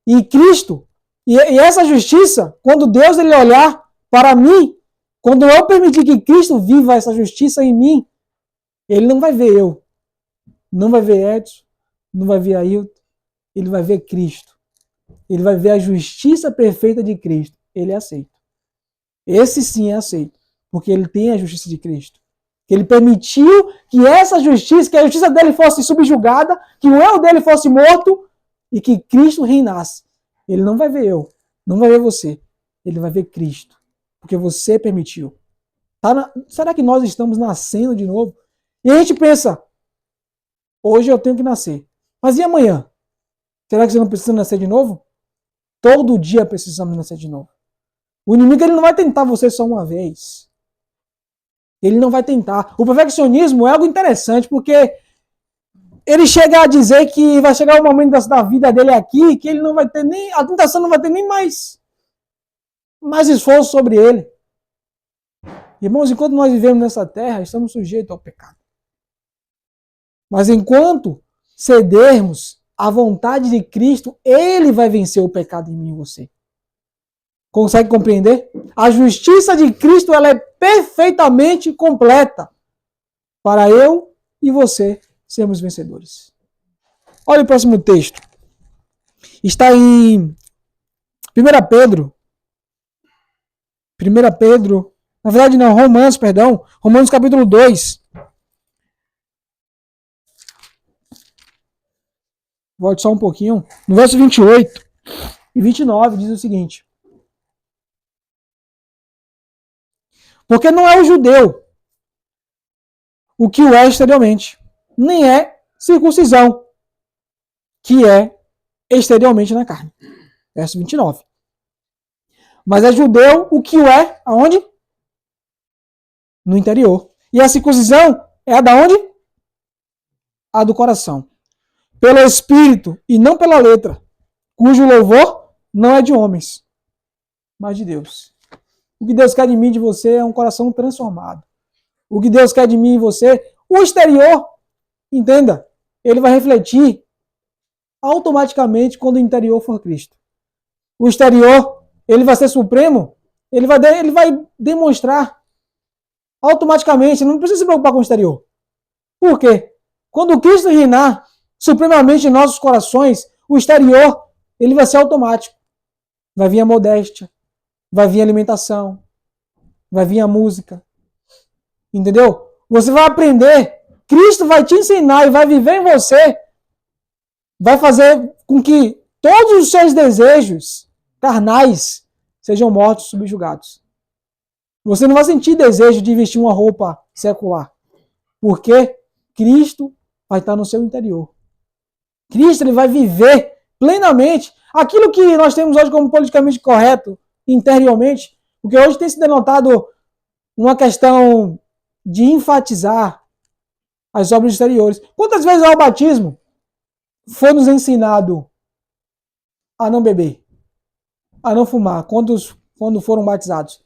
Speaker 1: E Cristo, e essa justiça, quando Deus ele olhar para mim, quando eu permitir que Cristo viva essa justiça em mim, ele não vai ver eu, não vai ver Edson, não vai ver Ailton, ele vai ver Cristo. Ele vai ver a justiça perfeita de Cristo. Ele é aceito. Esse sim é aceito, porque ele tem a justiça de Cristo. Ele permitiu que essa justiça, que a justiça dele fosse subjugada, que o eu dele fosse morto e que Cristo reinasse. Ele não vai ver eu, Não vai ver você. Ele vai ver Cristo. Porque você permitiu. Será que nós estamos nascendo de novo? E a gente pensa, hoje eu tenho que nascer. Mas e amanhã? Será que você não precisa nascer de novo? Todo dia precisamos nascer de novo. O inimigo ele não vai tentar você só uma vez. Ele não vai tentar. O perfeccionismo é algo interessante, porque ele chega a dizer que vai chegar um momento da vida dele aqui que ele não vai ter nem. A tentação não vai ter nem mais esforço sobre ele. Irmãos, enquanto nós vivemos nessa terra, estamos sujeitos ao pecado. Mas enquanto cedermos à vontade de Cristo, ele vai vencer o pecado em mim e você. Consegue compreender? A justiça de Cristo ela é perfeitamente completa para eu e você sermos vencedores. Olha o próximo texto. Está em 1 Pedro. 1 Pedro. Na verdade não, Romanos, perdão. Romanos capítulo 2. Volte só um pouquinho. No verso 28 e 29 diz o seguinte. Porque não é o judeu o que o é exteriormente, nem é circuncisão que é exteriormente na carne. Verso 29. Mas é judeu o que o é aonde? No interior. E a circuncisão é a da onde? A do coração. Pelo Espírito e não pela letra, cujo louvor não é de homens, mas de Deus. O que Deus quer de mim e de você é um coração transformado. O que Deus quer de mim e você, o exterior, entenda, ele vai refletir automaticamente quando o interior for Cristo. O exterior, ele vai ser supremo, ele vai demonstrar automaticamente, não precisa se preocupar com o exterior. Por quê? Quando Cristo reinar supremamente em nossos corações, o exterior, ele vai ser automático. Vai vir a modéstia, vai vir a alimentação, vai vir a música. Entendeu? Você vai aprender, Cristo vai te ensinar e vai viver em você, vai fazer com que todos os seus desejos carnais sejam mortos, subjugados. Você não vai sentir desejo de vestir uma roupa secular, porque Cristo vai estar no seu interior. Cristo ele vai viver plenamente aquilo que nós temos hoje como politicamente correto interiormente, porque hoje tem se denotado uma questão de enfatizar as obras exteriores. Quantas vezes ao batismo foi nos ensinado a não beber, a não fumar, quando foram batizados?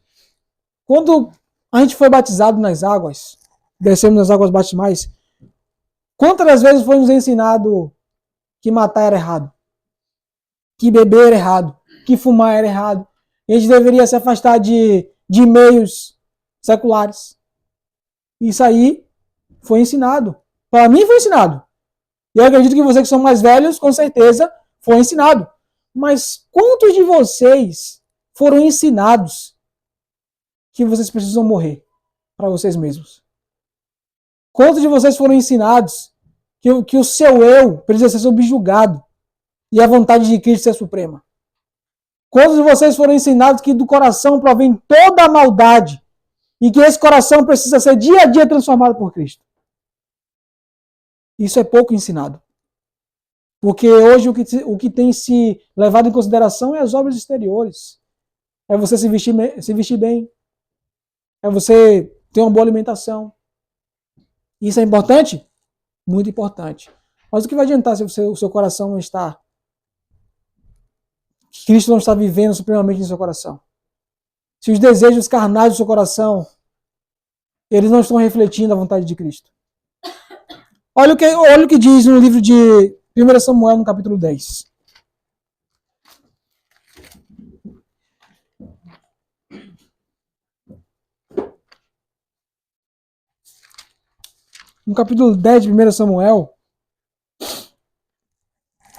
Speaker 1: Quando a gente foi batizado nas águas, descemos nas águas batismais, quantas vezes foi nos ensinado que matar era errado, que beber era errado, que fumar era errado, e a gente deveria se afastar de meios seculares? Isso aí foi ensinado. Para mim foi ensinado. E eu acredito que vocês que são mais velhos, com certeza, foi ensinado. Mas quantos de vocês foram ensinados que vocês precisam morrer para vocês mesmos? Quantos de vocês foram ensinados que o seu eu precisa ser subjugado e a vontade de Cristo é suprema? Quantos de vocês foram ensinados que do coração provém toda a maldade e que esse coração precisa ser dia a dia transformado por Cristo? Isso é pouco ensinado. Porque hoje o que tem se levado em consideração é as obras exteriores. É você se vestir bem. É você ter uma boa alimentação. Isso é importante? Muito importante. Mas o que vai adiantar se o seu coração não está... Cristo não está vivendo supremamente no seu coração? Se os desejos carnais do seu coração, eles não estão refletindo a vontade de Cristo. Olha o que diz no livro de 1 Samuel, no capítulo 10. No capítulo 10 de 1 Samuel,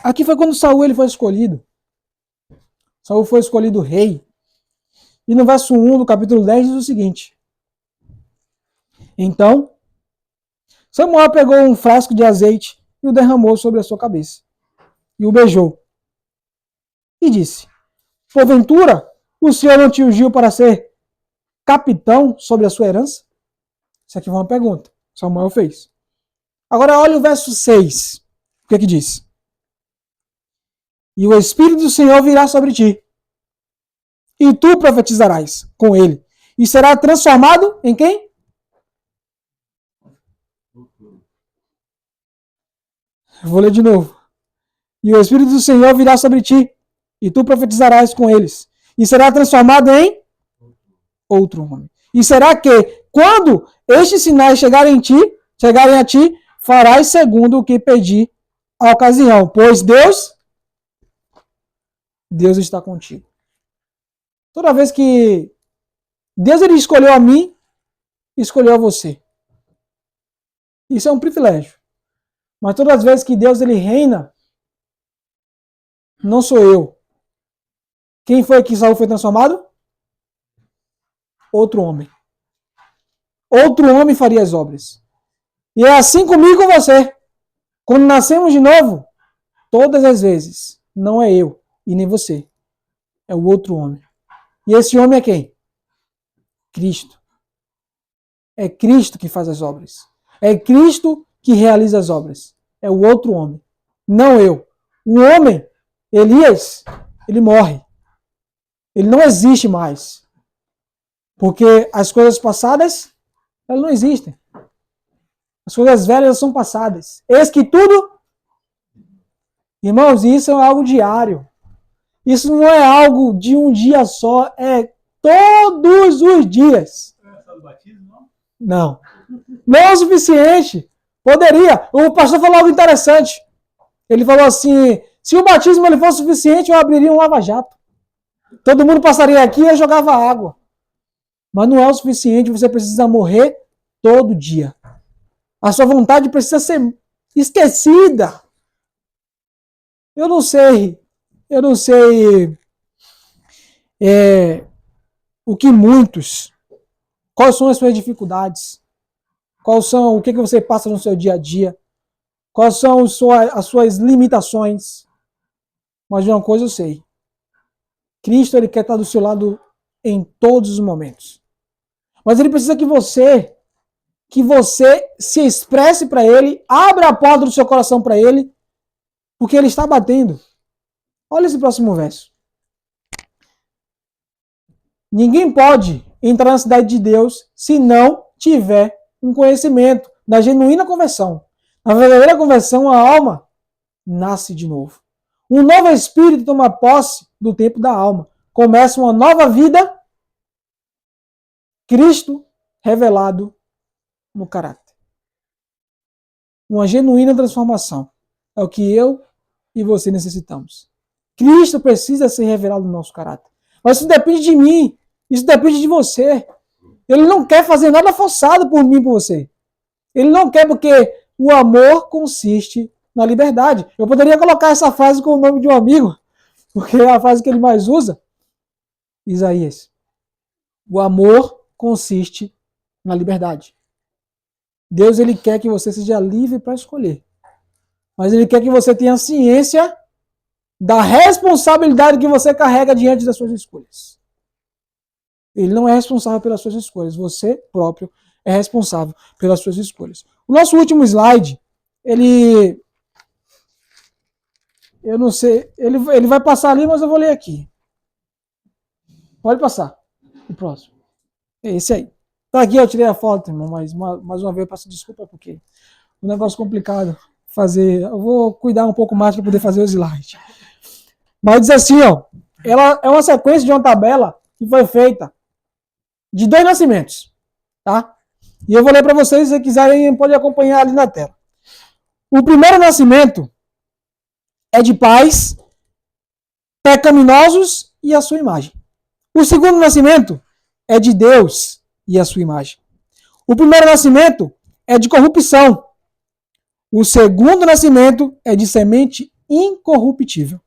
Speaker 1: aqui foi quando Saul ele foi escolhido. Saul foi escolhido rei. E no verso 1 do capítulo 10 diz o seguinte: Então, Samuel pegou um frasco de azeite e o derramou sobre a sua cabeça. E o beijou. E disse: Porventura, o Senhor não te ungiu para ser capitão sobre a sua herança? Isso aqui foi uma pergunta. Samuel fez. Agora olha o verso 6. O que diz? E o Espírito do Senhor virá sobre ti, e tu profetizarás com ele, e será transformado em quem? Eu vou ler de novo. E o Espírito do Senhor virá sobre ti, e tu profetizarás com eles, e será transformado em outro homem. E será que, quando estes sinais chegarem a ti, farás segundo o que pedi a ocasião, pois Deus está contigo. Toda vez que Deus ele escolheu a mim, escolheu a você. Isso é um privilégio. Mas todas as vezes que Deus ele reina, não sou eu. Quem foi que Saul foi transformado? Outro homem. Outro homem faria as obras. E é assim comigo e com você. Quando nascemos de novo, todas as vezes, não é eu e nem você. É o outro homem. E esse homem é quem? Cristo. É Cristo que faz as obras. É Cristo que realiza as obras. É o outro homem. Não eu. O homem, Elias, ele morre. Ele não existe mais. Porque as coisas passadas, elas não existem. As coisas velhas são passadas. Eis que tudo... Irmãos, isso é algo diário. Isso não é algo de um dia só. É todos os dias. Não. Não é o suficiente. Poderia. O pastor falou algo interessante. Ele falou assim, se o batismo ele fosse suficiente, eu abriria um lava-jato. Todo mundo passaria aqui e eu jogava água. Mas não é o suficiente, você precisa morrer todo dia. A sua vontade precisa ser esquecida. Eu não sei o que muitos, quais são as suas dificuldades, o que você passa no seu dia a dia, quais são as suas limitações. Mas de uma coisa eu sei, Cristo ele quer estar do seu lado em todos os momentos. Mas ele precisa que você se expresse para ele, abra a porta do seu coração para ele, porque ele está batendo. Olha esse próximo verso. Ninguém pode entrar na cidade de Deus se não tiver um conhecimento da genuína conversão. Na verdadeira conversão, a alma nasce de novo. Um novo espírito toma posse do tempo da alma. Começa uma nova vida, Cristo revelado no caráter. Uma genuína transformação. É o que eu e você necessitamos. Cristo precisa ser revelado no nosso caráter. Mas isso depende de mim. Isso depende de você. Ele não quer fazer nada forçado por mim e por você. Ele não quer porque o amor consiste na liberdade. Eu poderia colocar essa frase com o nome de um amigo, porque é a frase que ele mais usa. Isaías. O amor consiste na liberdade. Deus ele quer que você seja livre para escolher. Mas ele quer que você tenha ciência da responsabilidade que você carrega diante das suas escolhas. Ele não é responsável pelas suas escolhas. Você próprio é responsável pelas suas escolhas. O nosso último slide, eu não sei, ele vai passar ali, mas eu vou ler aqui. Pode passar. O próximo. É esse aí. Tá aqui, eu tirei a foto, irmão, mas mais uma vez eu peço desculpa porque é um negócio complicado fazer. Eu vou cuidar um pouco mais para poder fazer o slide. Mas diz assim, ó, ela é uma sequência de uma tabela que foi feita de 2 nascimentos, tá? E eu vou ler para vocês, se quiserem, pode acompanhar ali na tela. O primeiro nascimento é de pais pecaminosos e a sua imagem. O segundo nascimento é de Deus e a sua imagem. O primeiro nascimento é de corrupção. O segundo nascimento é de semente incorruptível.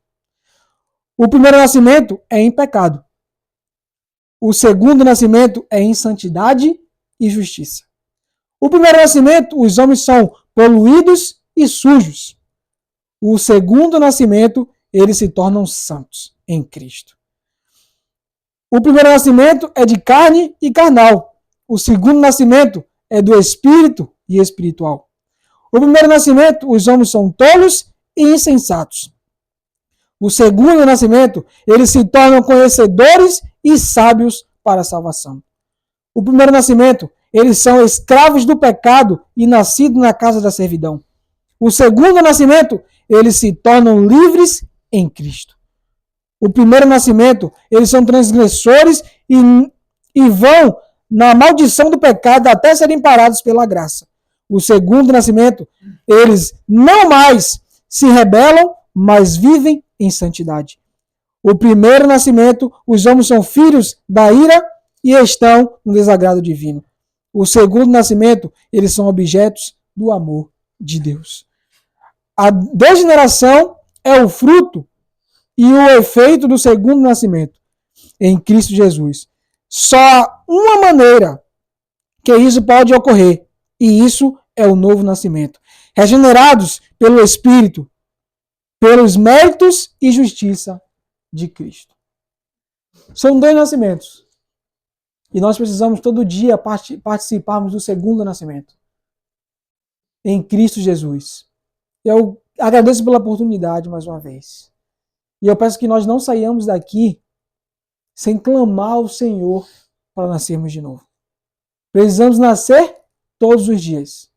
Speaker 1: O primeiro nascimento é em pecado. O segundo nascimento é em santidade e justiça. O primeiro nascimento, os homens são poluídos e sujos. O segundo nascimento, eles se tornam santos em Cristo. O primeiro nascimento é de carne e carnal. O segundo nascimento é do espírito e espiritual. O primeiro nascimento, os homens são tolos e insensatos. O segundo nascimento, eles se tornam conhecedores e sábios para a salvação. O primeiro nascimento, eles são escravos do pecado e nascidos na casa da servidão. O segundo nascimento, eles se tornam livres em Cristo. O primeiro nascimento, eles são transgressores e vão na maldição do pecado até serem parados pela graça. O segundo nascimento, eles não mais se rebelam, mas vivem em santidade. O primeiro nascimento, os homens são filhos da ira e estão no desagrado divino. O segundo nascimento, eles são objetos do amor de Deus. A degeneração é o fruto e o efeito do segundo nascimento em Cristo Jesus. Só há uma maneira que isso pode ocorrer, e isso é o novo nascimento. Regenerados pelo Espírito, pelos méritos e justiça de Cristo. São dois nascimentos. E nós precisamos todo dia participarmos do segundo nascimento. Em Cristo Jesus. Eu agradeço pela oportunidade mais uma vez. E eu peço que nós não saiamos daqui sem clamar ao Senhor para nascermos de novo. Precisamos nascer todos os dias.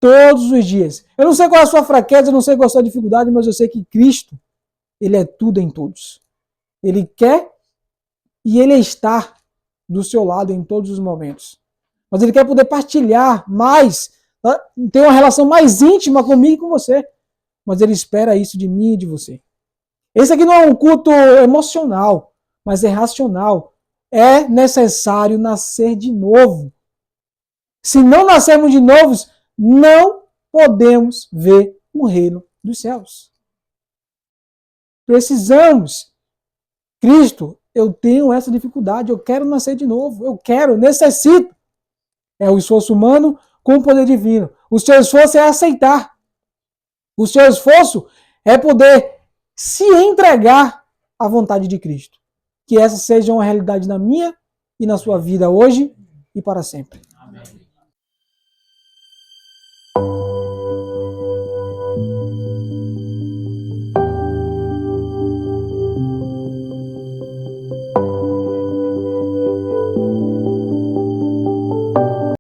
Speaker 1: Todos os dias. Eu não sei qual é a sua fraqueza, eu não sei qual é a sua dificuldade, mas eu sei que Cristo, Ele é tudo em todos. Ele quer e Ele está do seu lado em todos os momentos. Mas Ele quer poder partilhar mais, ter uma relação mais íntima comigo e com você. Mas Ele espera isso de mim e de você. Esse aqui não é um culto emocional, mas é racional. É necessário nascer de novo. Se não nascermos de novo, não podemos ver o reino dos céus. Precisamos. Cristo, eu tenho essa dificuldade, eu quero nascer de novo, eu quero, necessito. É o esforço humano com o poder divino. O seu esforço é aceitar. O seu esforço é poder se entregar à vontade de Cristo. Que essa seja uma realidade na minha e na sua vida hoje e para sempre.